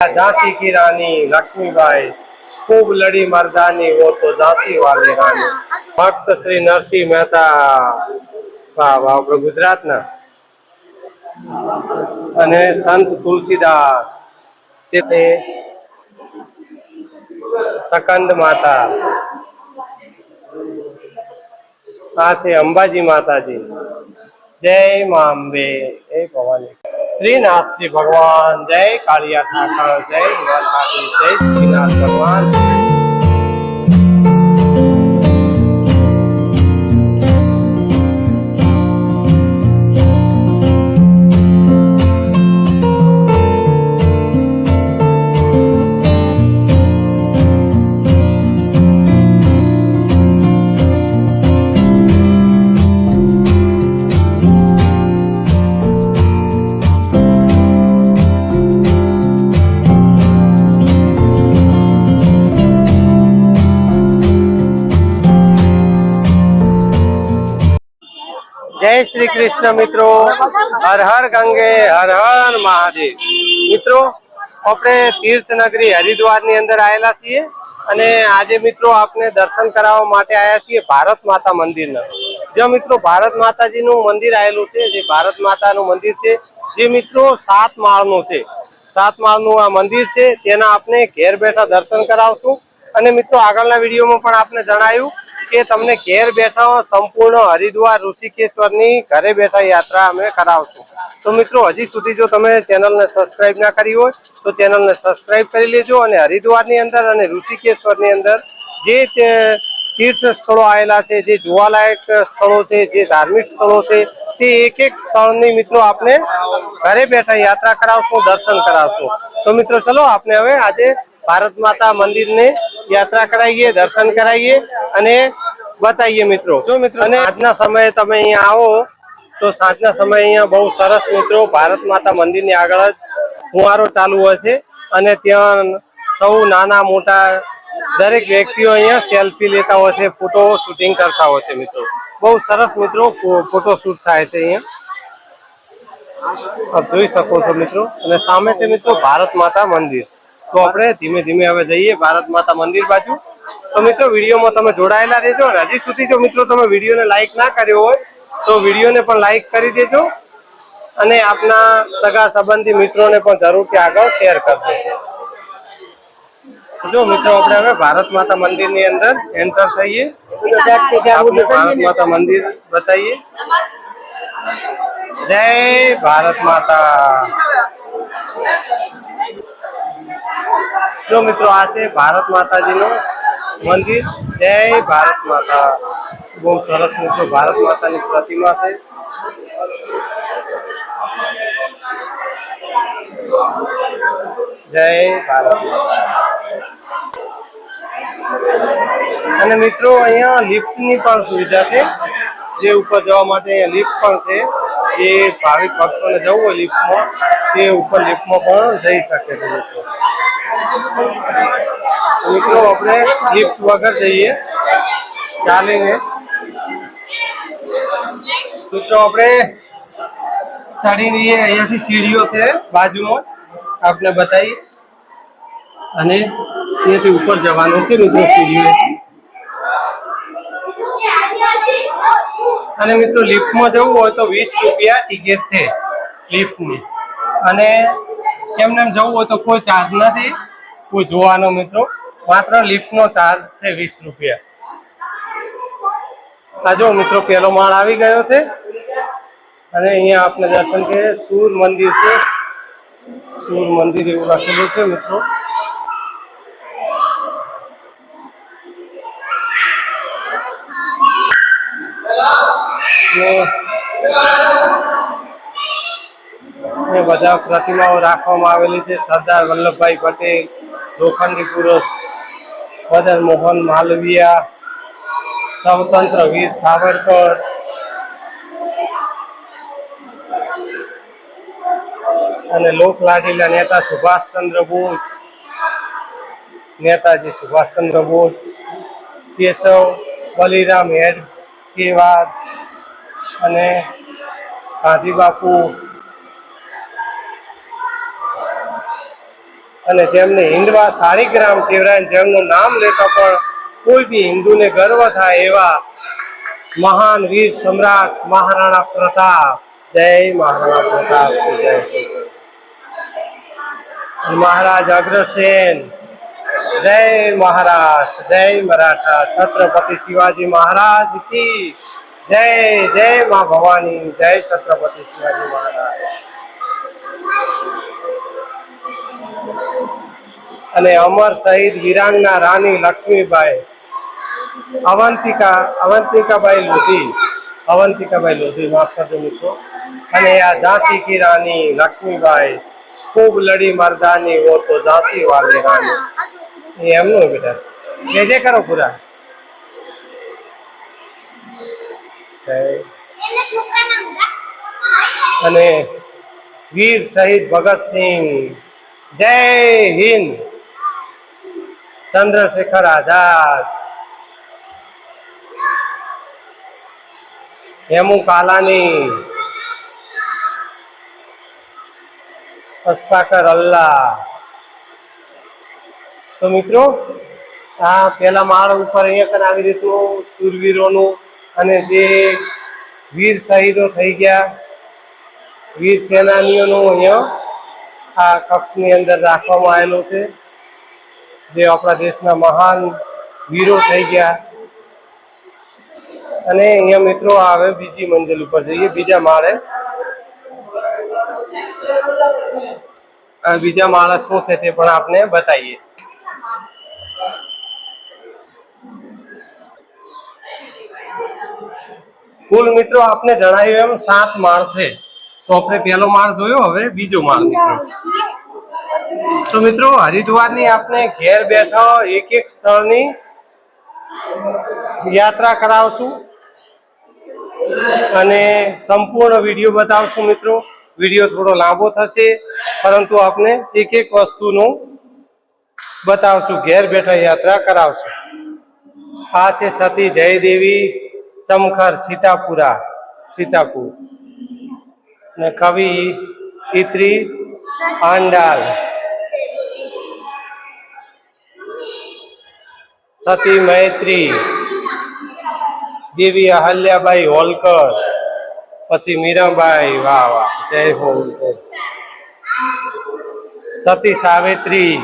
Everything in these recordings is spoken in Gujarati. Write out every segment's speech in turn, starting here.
झांसी की रानी लक्ष्मीबाई खूब लड़ी मर्दानी वो तो झांसी वाली रानी भक्त श्री नरसिंह मेहता આપણે ગુજરાતના અને સંત તુલસીદાસ જે છે सकंद माता आ છે અંબાજી માતાજી जय मां अम्बे जय भवानी श्रीनाथ जी भगवान जय कालिया ठाकर जय माताजी जय श्रीनाथ भगवान। जय श्री कृष्ण मित्रों, हर हर गंगे हर हर महादेव। मित्रों अपने तीर्थ नगरी हरिद्वार ની અંદર આયેલા છીએ અને આજે મિત્રો આપને દર્શન કરાવવા માટે આયા છીએ ભારત માતા મંદિરના। જો મિત્રો ભારત માતાજીનું મંદિર આયેલું છે, જે ભારત માતાનું મંદિર છે, જે મિત્રો 7 માળનું છે। 7 માળનું આ મંદિર છે, તેના આપને ઘેર બેઠા દર્શન કરાવશું અને મિત્રો આગળના વિડીયોમાં પણ આપને જણાવ્યું કે તમને ઘેર બેઠા સંપૂર્ણ હરિદ્વાર ઋષિકેશ્વરની ઘરે બેઠા યાત્રા અમે કરાવશું। તો મિત્રો હજી સુધી જો તમે ચેનલને સબસ્ક્રાઇબ ના કરી હોય તો ચેનલને સબસ્ક્રાઇબ કરી લેજો અને હરિદ્વારની અંદર અને ઋષિકેશ્વરની અંદર જે तीर्थ स्थलों आयेला छे, जे जोवालायक स्थलों छे, जे धार्मिक स्थलों छे, ते एक एक स्थळनी मित्रों आपने घरे बैठा यात्रा करावशुं, दर्शन करावशुं। तो मित्रों चलो आपने हवे आजे भारत माता मंदिर ने यात्रा कराईए, दर्शन कराईए अने बताइए मित्रों। जो मित्रों अने आजना समय तमे अहींया आवो तो साँजना समय अहींया बहु सरस मित्रों भारत माता मंदिरनी आगळ ज फुवारो चालू होय छे अने त्यां सौ नाना मोटा दरेक व्यक्तिओ अहींया सेल्फी लेता होय छे, फोटो शूटिंग करता होय छे। मित्रों बहु सरस मित्रों फोटो शूट थाय छे अहींया आप જોઈ શકો છો મિત્રો અને સામે છે મિત્રો ભારત માતા મંદિર। તો આપણે ધીમે ધીમે હવે જઈએ ભારત માતા મંદિર બાજુ। તો મિત્રો વિડીયોમાં તમે જોડાયેલા રહેજો અને હજી સુધી જો મિત્રો તમે વિડીયોને લાઈક ના કર્યો હોય તો વિડીયોને પણ લાઈક કરી દેજો અને આપના સગા સંબંધી મિત્રોને પણ જરૂરથી આગળ શેર કરજો। જો મિત્રો આપણે હવે ભારત માતા મંદિરની અંદર એન્ટર થઈએ, આપણે ભારત માતા મંદિર બતાઈએ। जय भारत माता। जो मित्रों आज भारत माता जी नो मंदिर। जय भारत माता। बहुत सरस मित्रों भारत माता की प्रतिमा है। जय भारत माता। અને મિત્રો અહીંયા લિફ્ટની પણ સુવિધા છે, જે ઉપર જવા માટે અહીંયા લિફ્ટ પણ છે। જે ભાવિક ભક્તોને જવું હોય લિફ્ટમાં તે ઉપર લિફ્ટમાં પણ જઈ શકે છે। મિત્રો આપણે લિફ્ટ વગર જઈએ ચાલીને। મિત્રો આપણે ચડી રહીએ, અહીંયાથી સીડીઓ છે બાજુમાં આપને બતાવી અને ત્યાંથી ઉપર જવાનું છે મિત્રો સીડીઓ। અને મિત્રો લિફ્ટમાં જવું હોય તો 20 રૂપિયા ટિકિટ છે લિફ્ટની અને એમને જવું હોય તો કોઈ ચાર્જ નથી કોઈ જોવાનો મિત્રો, માત્ર લિફ્ટનો ચાર્જ છે 20 રૂપિયા। આ જો મિત્રો પહેલો માળ આવી ગયો છે અને અહીંયા આપણે દર્શન કે સૂર મંદિર છે, સૂર મંદિર એવું લખેલું છે મિત્રો। બધા પ્રતિમાઓ રાખવામાં આવેલી છે। સરદાર વલ્લભભાઈ પટેલ, લોખંડી પુરુષ મદન મોહન માલવીય, સ્વતંત્ર વીર સાવરકર અને લોકલાડીલા નેતા સુભાષચંદ્ર બોઝ, નેતાજી સુભાષચંદ્ર બોઝ, કેશવ બલિરામ હેડગેવાર અને ગાંધી બાપુ અને જેમને હિન્દવા શાળીગ્રામ કહેવાય, જેમનું નામ લેતા પણ કોઈ બી હિન્દુને ગર્વ થાય એવા મહાન વીર સમ્રાટ મહારાણા પ્રતાપ. જય મહારાણા પ્રતાપ જય. મહારાજ અગ્રસેન, જય મહારાષ્ટ્ર, જય મરાઠા, છત્રપતિ શિવાજી મહારાજ કી જય. જય મા ભવાની, જય છત્રપતિ શિવાજી મહારાજ. અને અમર શહીદ વીરાંગના રાણી લક્ષ્મીબાઈ અવંતિકાબાઈ લોધી, માફ કરજો મિત્રો. અને આ ઝાંસી કી રાની લક્ષ્મીબાઈ, ખૂબ લડી મર્દાની વો તો ઝાંસી વાલી રાની. એમનું બેટા જે કરો પૂરા. અને વીર શહીદ ભગતસિંહ, જય હિન્દ. ચંદ્રશેખર આઝાદ, હેમુ કાલાની, અસ્ફાકર અલ્લાહ. તો મિત્રો આ પેલા માળ ઉપર અહીંયા આવી રીતનું શૂરવીરોનું અને જે વીર શહીદો થઈ ગયા, વીર સેનાનીઓનું અહીંયા આ કક્ષની અંદર રાખવામાં આવેલું છે, જે આપણા દેશના મહાન વીરો થઈ ગયા. અને અહીંયા મિત્રો આવે બીજી મંજિલ ઉપર જઈએ, બીજા માળે. બીજા માળે શું છે તે પણ આપને બતાવીએ. કુલ મિત્રો આપને જણાવ્યું એમ 7 માળ છે. તો આપણે પહેલો માળ જોયો, હવે બીજો માળ મિત્રો. તો મિત્રો હરિદ્વારની આપને ઘેર બેઠા એક એક સ્થળની યાત્રા કરાવશું અને સંપૂર્ણ વિડીયો બતાવશું મિત્રો. વિડીયો થોડો લાંબો થશે, પરંતુ આપને એક એક વસ્તુનું બતાવશું, ઘેર બેઠા યાત્રા કરાવશું. આ છે સતી જયદેવી ચમખર સીતાપુર, ને કવિ પિત્રી પાંડાલ, સતી મૈત્રી, દેવી અહલ્યાબાઈ હોલકર, પછી મીરાબાઈ, વાહ વાહ, જય હો. સતી સાવિત્રી,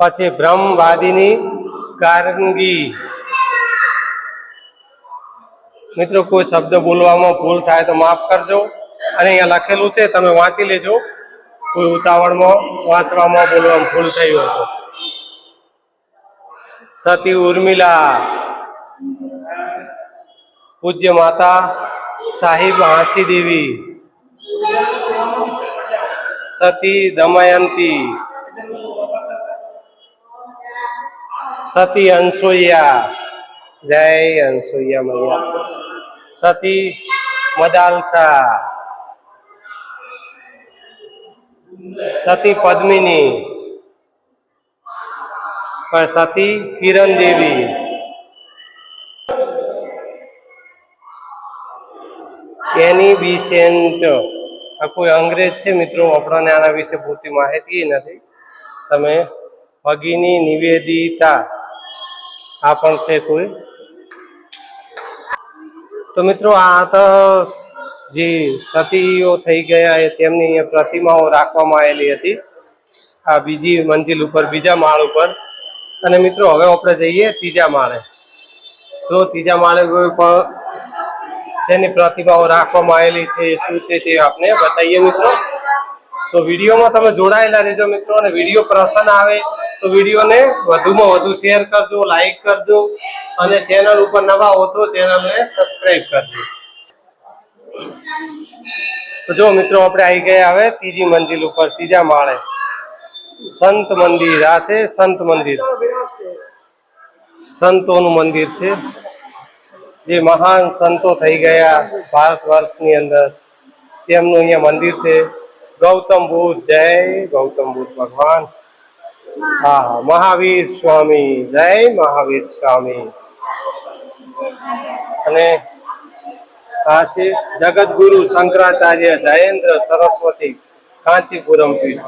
પછી બ્રહ્મવાદિની ગાર્ગી. મિત્રો કોઈ શબ્દ બોલવામાં ભૂલ થાય તો માફ કરજો. અને અહીંયા લખેલું છે, તમે વાંચી લેજો. કોઈ ઉતાવળમાં વાંચવામાં બોલવામાં ભૂલ થઈ હોય તો. સતી ઉર્મિલા, પૂજ્ય માતા સાહિબ હાંસી દેવી, સતી દમયંતી, સતી અનસુયા, જય અનસુયા મૈયા, સતી મદાલસા, સતી પદ્મિની, સતી કિરણ દેવી, એની બિસેન્ટ. આ કોઈ અંગ્રેજ છે મિત્રો, આપણને આના વિશે પૂરતી માહિતી નથી. તમે ભગિની નિવેદિતા, આ પણ છે કોઈ. તો મિત્રો આ તો જે સતીઓ થઈ ગયા એ તેમની પ્રતિમાઓ રાખવામાં આવેલી હતી આ બીજી મંજિલ ઉપર, બીજા માળ ઉપર. અને મિત્રો હવે આપણે જઈએ ત્રીજા માળે. તો ત્રીજા માળે પણ જેની પ્રતિભાઓ રાખવામાં આવેલી છે, શું છે તે આપને બતાવીએ મિત્રો. તો વિડીયોમાં તમે જોડાયેલા રહેજો મિત્રો, અને વિડીયો પસંદ આવે તો વિડીયોને વધુમાં વધુ શેર કરજો, લાઈક કરજો, અને ચેનલ ઉપર નવા હો તો ચેનલને સબસ્ક્રાઇબ કરજો. તો જો મિત્રો આપણે આવી ગયા હવે ત્રીજી મંજિલ ઉપર, ત્રીજા માળે. સંત મંદિર, આ છે સંત મંદિર, સંતોનું મંદિર છે. જે મહાન સંતો થઈ ગયા ભારત વર્ષની અંદર, તેમનું અહીંયા મંદિર છે. ગૌતમ બુદ્ધ, જય ગૌતમ બુદ્ધ ભગવાન. હા હા, મહાવીર સ્વામી, જય મહાવીર સ્વામી. અને આ છે જગતગુરુ શંકરાચાર્ય જયેન્દ્ર સરસ્વતી, કાંચીપુરમ પીઠ.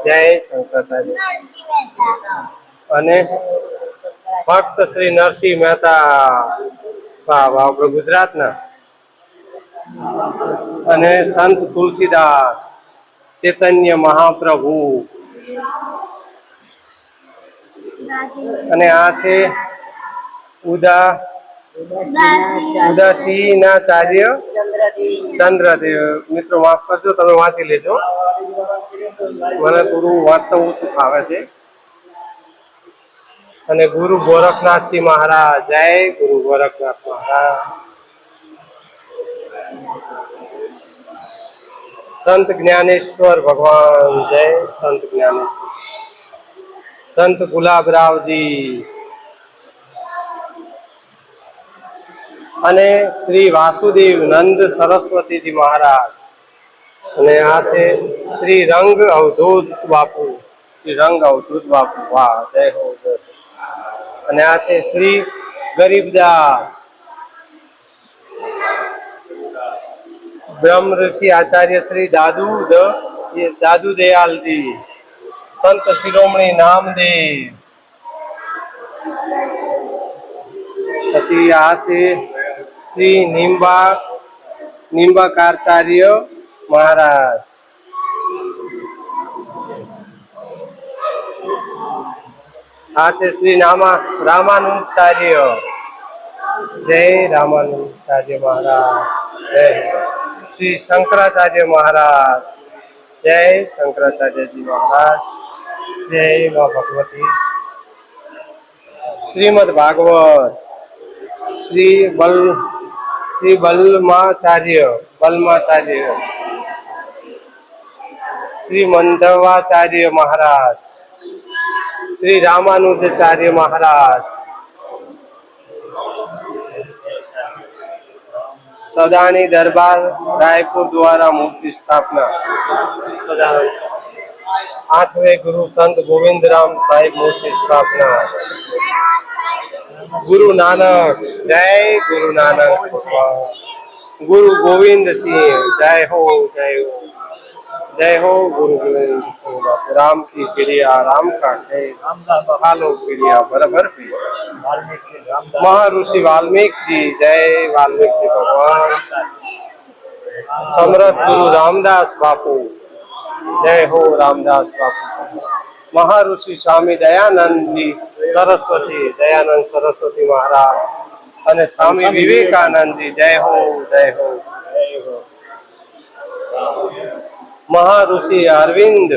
જય શંકરાચાર્ય. અને ભક્ત શ્રી નરસિંહ મહેતા, આપણે ગુજરાતના. અને સંત તુલસીદાસ, ચૈતન્ય મહાપ્રભુ. અને આ છે ઉદાસીનાચાર્ય ચંદ્રદેવ. મિત્રો માફ કરજો, તમે વાંચી લેજો, મને થોડું વાંચતા ઓછું ફાવે છે. અને ગુરુ ગોરખનાથજી મહારાજ. જય ગુરુ ગોરખનાથ મહારાજ. સંત જ્ઞાનેશ્વર ભગવાન. જય સંત જ્ઞાનેશ્વર. સંત ગુલાબરાવજી અને શ્રી વાસુદેવ નંદ સરસ્વતીજી મહારાજ. અને આ છે શ્રી રંગ અવધૂત બાપુ. શ્રી રંગ અવધૂત બાપુ. વાહ, જય હો જય. અને આ છે શ્રી ગરીબદાસ. બ્રહ્મ ઋષિ આચાર્ય શ્રી દાદુ દયાલજી. સંત શિરોમણી નામદેવ. પછી આ છે શ્રી નિંબાકાચાર્ય મહારાજ. આ છે શ્રી રામાનુજાચાર્ય. જય રામાનુજાચાર્ય મહારાજ. જય શ્રી શંકરાચાર્ય મહારાજ. જય શંકરાચાર્યજી મહારાજ. જય મા ભગવતી. શ્રીમદ ભાગવત. શ્રી બલમાચાર્ય. શ્રી મંધવાચાર્ય મહારાજ. શ્રી રામાનુજાચાર્ય મહારાજ. સદાની દરબાર રાયપુર દ્વારા મૂર્તિ સ્થાપના. આઠવે ગુરુ સંત ગોવિંદરામ સાહેબ મૂર્તિ સ્થાપના. ગુરુ નાનક. જય ગુરુ નાનક. ગુરુ ગોવિંદ સિંહ. જય હો જય હો જય હો ગુરુ ગોવિંદ સિંહ બાપુ. રામ की क्रिया राम का है, हालो क्रिया बराबर भी. महर्षि वाल्मीकि जी. जय वाल्मीकि जी भगवान. समर्थ गुरु रामदास बापू. जय हो रामदास बापू. महर्षि स्वामी दयानंद जी सरस्वती. दयानंद सरस्वती महाराज. અને સ્વામી વિવેકાનંદજી. જય હો જય હો. महर्षि अरविंद.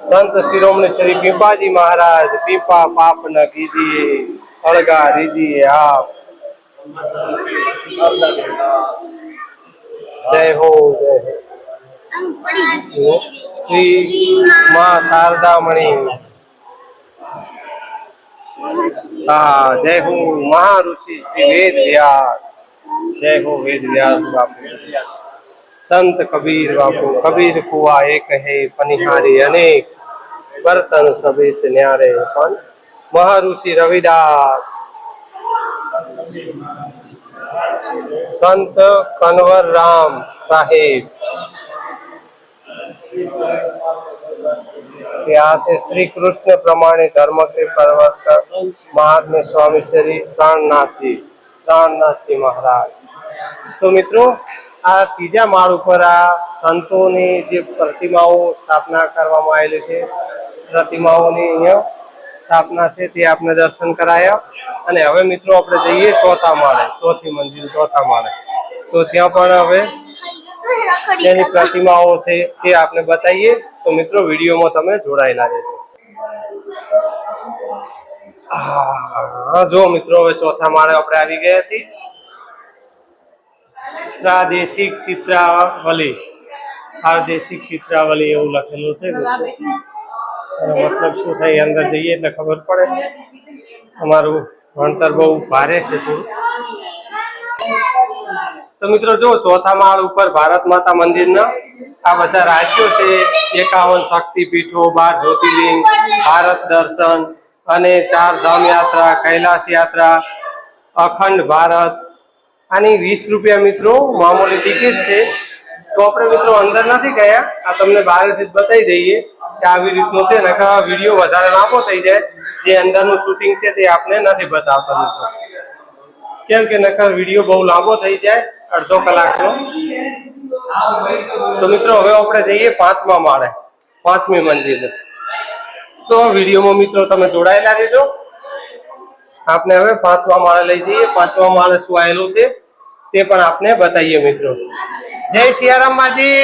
संत शिरोमणि श्री पीपाजी महाराज. पीपा पाप न कीजिए, अड़गा रीजिए आप. जय हो जय हो. श्री माँ शारदा मणि. हाँ, जय हो महर्षि श्री वेद व्यास. जय हो वेद व्यास बापू. संत कबीर बापू. कबीर कुआ एक है, पनिहारी अनेक, बर्तन सभी से न्यारे. महर्षि रविदास. संत कन्वर राम साहेब. यहाँ से श्री कृष्ण प्रमाणे धर्म के प्रवर्तक महात्मा स्वामी श्री प्राणनाथ जी महाराज. तो मित्रों, आ तीजा माળ ઉપર આ સંતોની જે પ્રતિમાઓ સ્થાપના કરવામાં આવેલી છે, પ્રતિમાઓની અહીંયા સ્થાપના છે, તે આપણે દર્શન કરાયા. અને હવે મિત્રો આપણે જઈએ ચોથા માળે, ચોથી મંજિલ ચોથા માળે. તો ત્યાં પણ હવે જેની પ્રતિમાઓ છે તે આપણે બતાવીએ. તો મિત્રો વિડીયોમાં તમે જોડાયેલા રહેજો. હા જો મિત્રો, હવે ચોથા માળે આપણે આવી ગયા હતી. પ્રાદેશિક ચિત્રાવલી. પ્રાદેશિક ચિત્રાવલી એવું લખેલું છે. મતલબ શું થાય, અંદર જઈએ એટલે ખબર પડે. અમારું ભણતર બહુ ભારે છે થોડું. તો મિત્રો જો ચોથા માળ ઉપર ભારત માતા મંદિરના આ બધા રાજ્યો છે, 51 શક્તિપીઠો, 12 જ્યોતિર્લિંગ, ભારત દર્શન અને 4 ધામ યાત્રા, કૈલાસ યાત્રા, અખંડ ભારત આની 20 રૂપિયા મિત્રો મામૂલી ટિકિટ છે। તો આપણે મિત્રો અંદર નથી ગયા, આ તમને બહારથી જ બતાવી દઈએ કે આવી રીતનું છે, નકર વિડીયો વધારે લાંબો થઈ જાય, જે અંદરનું શૂટિંગ છે તે આપણે નથી બતાવતા મિત્રો, કેમ કે નકર વિડીયો બહુ લાંબો થઈ જાય, અડધો કલાકનો। તો મિત્રો હવે આપણે જઈએ 5મા માળે, 5મી મંજિલે। તો વિડીયોમાં મિત્રો તમે જોડાયેલા રહેજો। આપણે હવે 5મા માળે લઈ જઈએ, 5મા માળે શું આવેલું છે તે પણ આપણે બતાવીએ મિત્રો। જય સિયારામ માજી।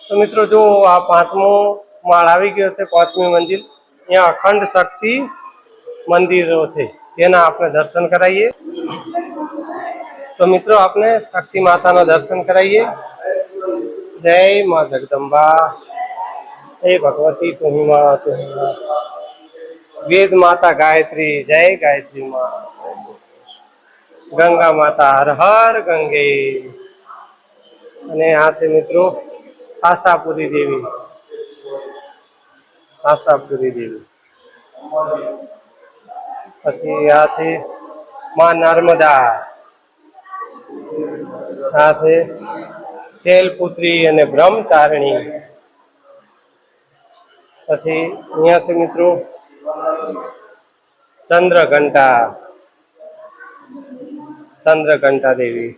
તો મિત્રો જો આ 5મો માળ આવી ગયો છે, 5મી મંજિલ। અહીંયા અખંડ શક્તિ મંદિરો છે, તેના આપણે દર્શન કરાવીએ। તો મિત્રો આપણે શક્તિ માતાના દર્શન કરાવીએ। જય માં જગદંબા, हे भगवती तुम्ही माँ, तुम्ही माँ। वेद माता गायत्री, जय गायत्री माँ। गंगा माता हर हर गंगे। અને આ છે મિત્રો આશાપુરી દેવી, આશાપુરી દેવી। પછી આ છે માં નર્મદા, આ છે શૈલપુત્રી અને બ્રહ્મચારિણી। પછી અહીંયા છે મિત્રો ચંદ્રઘંટા, ચંદ્રઘંટા દેવી।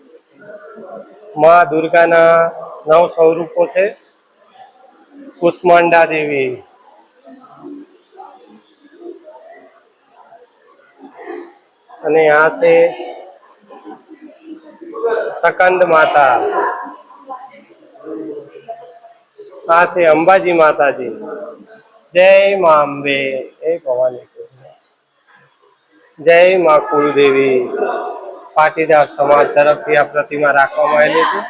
માં દુર્ગાના 9 સ્વરૂપો છે। કુષ્માંડા દેવી, અને આ છે सकंद माता, आ छे अंबाजी माताजी। जय मां अंबे, हे भवानी, जय मां कुलदेवी। पाटीदार समाज तरफथी आ प्रतिमा राखवामां आवेली छे।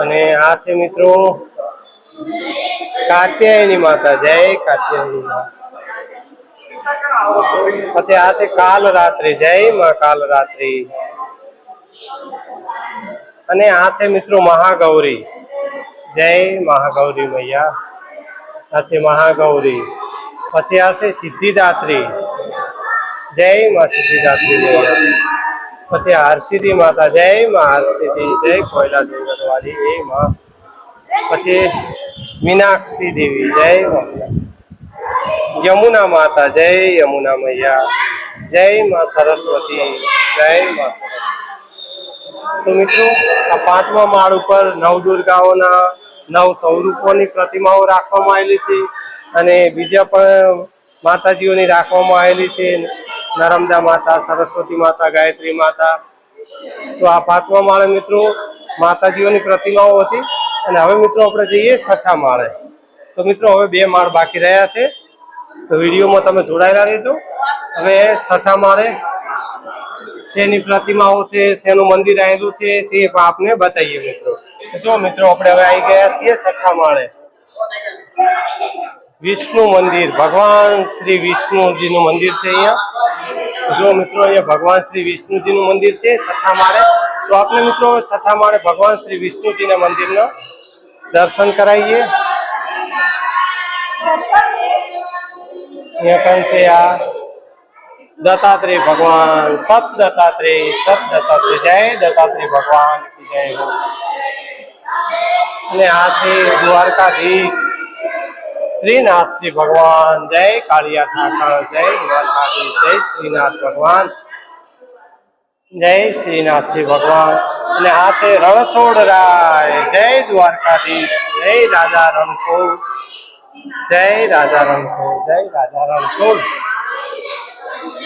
अने आ छे मित्रो कात्यायनी माता, जय कात्यायनी माता। पछी आ छे कालरात्रि, जय मां कालरात्रि। અને આ છે મિત્રો મહાગૌરી, જય મહાગૌરી મૈયા, આ છે મહાગૌરી। પછી આ છે સિદ્ધિદાત્રી, જય માં સિદ્ધિદાત્રી મૈયા। પછી હરસિદ્ધિ માતા, જય માં હરસિદ્ધિ, જય કોયલા ડુંગરવાળી, એ માં। પછી મીનાક્ષી દેવી, જય માં મીનાક્ષી। યમુના માતા, જય યમુના મૈયા, જય માં સરસ્વતી, જય માં સરસ્વતી। તો મિત્રો આ 5મા માળ ઉપર નવદુર્ગાઓના 9 સ્વરૂપોની પ્રતિમાઓ રાખવામાં આવેલી છે, અને બીજા પણ માતાજીઓની રાખવામાં આવેલી છે, નર્મદા માતા, સરસ્વતી માતા, ગાયત્રી માતા। તો આ 5મા માળે મિત્રો માતાજીઓની પ્રતિમાઓ હતી। અને હવે મિત્રો આપણે જઈએ 6ઠા માળે। તો મિત્રો હવે 2 માળ બાકી રહ્યા છે, તો વિડીયોમાં તમે જોડાયેલા રહેજો। હવે 6ઠા માળે શેની પ્રતિમાઓ છે, શેનું મંદિર આવેલું છે તે આપને બતાવીએ મિત્રો। જો મિત્રો આપણે હવે આવી ગયા છીએ 6ઠા માળે। વિષ્ણુ મંદિર, ભગવાન શ્રી વિષ્ણુજીનું મંદિર છે અહીંયા। જો મિત્રો અહીંયા ભગવાન શ્રી વિષ્ણુજીનું મંદિર છે 6ઠા માળે। તો આપણે મિત્રો 6ઠા માળે ભગવાન શ્રી વિષ્ણુજીના મંદિરના દર્શન કરાવીએ। અહીંયા કાન છે આ दत्तात्रेय भगवान, सत दत्तात्रेय, जय दत्तात्रेय भगवान की जय हो। ने आ छे द्वारकाधीश श्रीनाथ जी भगवान, जय कालिया ठाकर, जय द्वारकाधीश, जय श्रीनाथ भगवान, जय श्रीनाथ जी भगवान। ने आ छे रणछोड़ राय, जय द्वारकाधीश, जय राजा रणछोड़, जय राजा रणछोड़, जय राजा रणछोड़।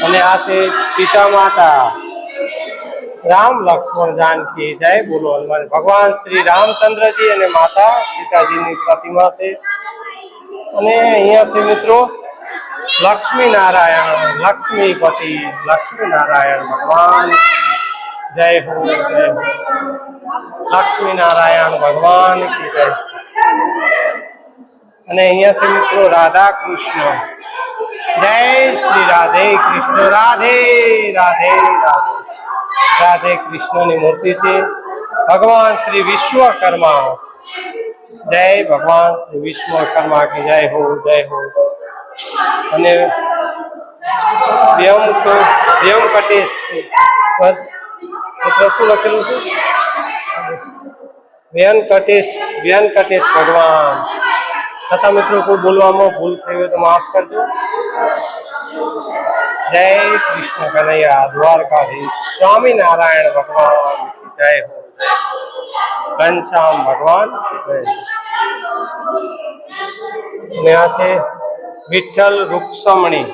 અને આ છે સીતા માતા, રામ લક્ષ્મણ जानकी, जय बोलो हनुमान। भगवान श्री रामचंद्र जी અને માતા સીતાજીની પ્રતિમા છે। અને અહીંયા છે મિત્રો લક્ષ્મી નારાયણ, લક્ષ્મીપતિ, લક્ષ્મી નારાયણ भगवान, जय हो, जय हो। लक्ष्मी नारायण भगवान की जय। અને અહીંયા છે મિત્રો રાધા કૃષ્ણ, जय श्री राधे कृष्ण, राधे राधे राधे, राधे कृष्ण की मूर्ति है। भगवान श्री विश्वकर्मा, जय भगवान श्री विश्वकर्मा की जय हो, जय हो। અને વ્યંકટેશ મિત્રો શું લખેલું છે? વ્યંકટેશ ભગવાન. છતાં મિત્રો કોઈ બોલવામાં ભૂલ થઈ હોય તો માફ કરજો. જય કૃષ્ણ કનૈયા દ્વારકાધીશ સ્વામિનારાયણ ભગવાન જય હો. ઘનશ્યામ ભગવાન જય. આ છે વિઠ્ઠલ રૂક્ષમણી.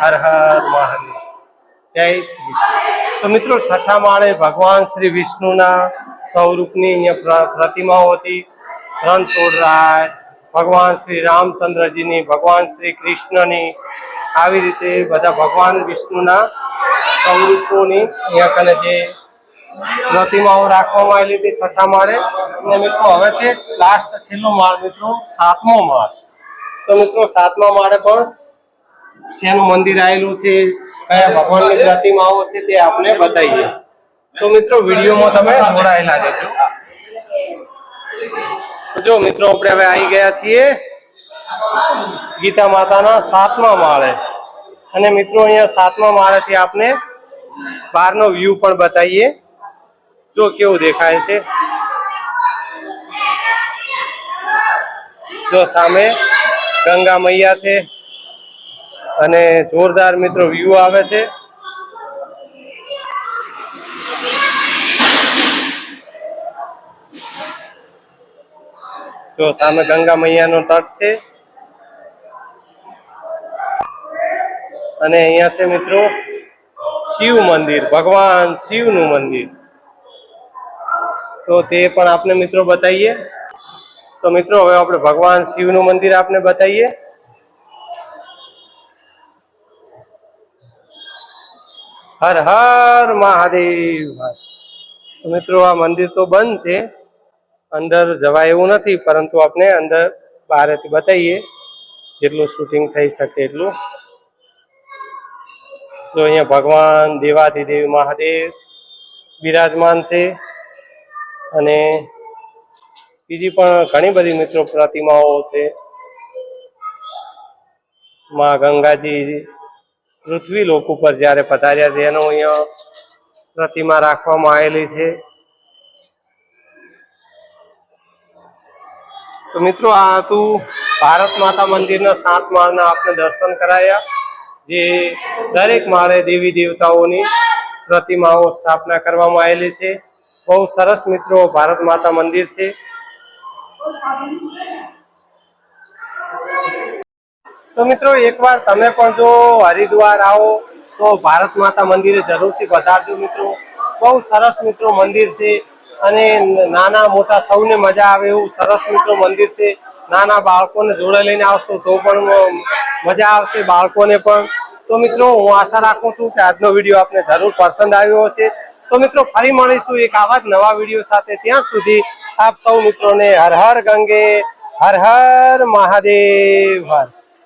હર હર મહાદેવ. જય શ્રી. તો મિત્રો છઠ્ઠા માળે ભગવાન શ્રી વિષ્ણુના સ્વરૂપની અહીંયા પ્રતિમાઓ હતી. રણછોડરાય, ભગવાન શ્રી રામચંદ્રજીની, ભગવાન શ્રી કૃષ્ણની, આવી રીતે બધા ભગવાન વિષ્ણુના સ્વરૂપોની અહીંયા કને જે પ્રતિમાઓ રાખવામાં આવેલી હતી છઠ્ઠા માળે. અને મિત્રો હવે છે લાસ્ટ છેલ્લો માળ મિત્રો, સાતમો માળ. તો મિત્રો સાતમા માળે પણ શેનું મંદિર આવેલું છે, કયા ભગવાનની પ્રતિમાઓ છે તે આપણે બતાવીએ. તો મિત્રો વિડીયોમાં તમે જોડાયેલા રહેજો. જો મિત્રો આપણે હવે આવી ગયા છીએ ગીતા માતાના સાતમા માળે. અને મિત્રો અહીંયા સાતમા માળેથી આપણે બહારનો વ્યૂ પણ બતાવીએ. જો કેવું દેખાય છે. જો સામે ગંગા મૈયા છે અને જોરદાર મિત્રો વ્યૂ આવે છે. જો સામે ગંગા મૈયાનો તટ છે અને અહીંયા છે મિત્રો શિવ મંદિર, ભગવાન શિવનું મંદિર. તો તે પણ આપને મિત્રો બતાવીએ. તો મિત્રો હવે આપણે ભગવાન શિવનું મંદિર આપને બતાવીએ. હર હર મહાદેવ. તો મિત્રો આ મંદિર તો બંધ છે, અંદર જવાય એવું નથી, પરંતુ આપણે અંદર બહારથી બતાવીએ જેટલું શૂટિંગ થઈ શકે એટલું. તો અહીંયા ભગવાન દેવાધિદેવ મહાદેવ બિરાજમાન છે અને બીજી પણ ઘણી બધી મિત્રો પ્રતિમાઓ છે. માં ગંગાજી પૃથ્વી લોક ઉપર જયારે પધાર્યા છે એનો અહીંયા પ્રતિમા રાખવામાં આવેલી છે. તો મિત્રો આ હતું ભારત માતા મંદિરના 7 માળના આપણે દર્શન કરાયા, જે દરેક માળે દેવી દેવતાઓની પ્રતિમાઓ સ્થાપના કરવામાં આવેલી છે. બહુ સરસ મિત્રો ભારત માતા મંદિર છે. તો મિત્રો એકવાર તમે પણ જો હરિદ્વાર આવો તો ભારત માતા મંદિરે જરૂરથી પધારજો મિત્રો. બહુ સરસ મિત્રો મંદિર છે અને નાના મોટા સૌને મજા આવે એવું સરસ મિત્રો મંદિર છે. નાના બાળકોને જોડે લઈને આવશો તો પણ મજા આવશે, બાળકોને પણ. તો મિત્રો હું આશા રાખું છું કે આજનો વિડીયો આપને જરૂર પસંદ આવ્યો હશે. તો મિત્રો ફરી મળીશું એક આવા જ નવા વિડીયો સાથે. ત્યાં સુધી આપ સૌ મિત્રોને હર હર ગંગે, હર હર મહાદેવ.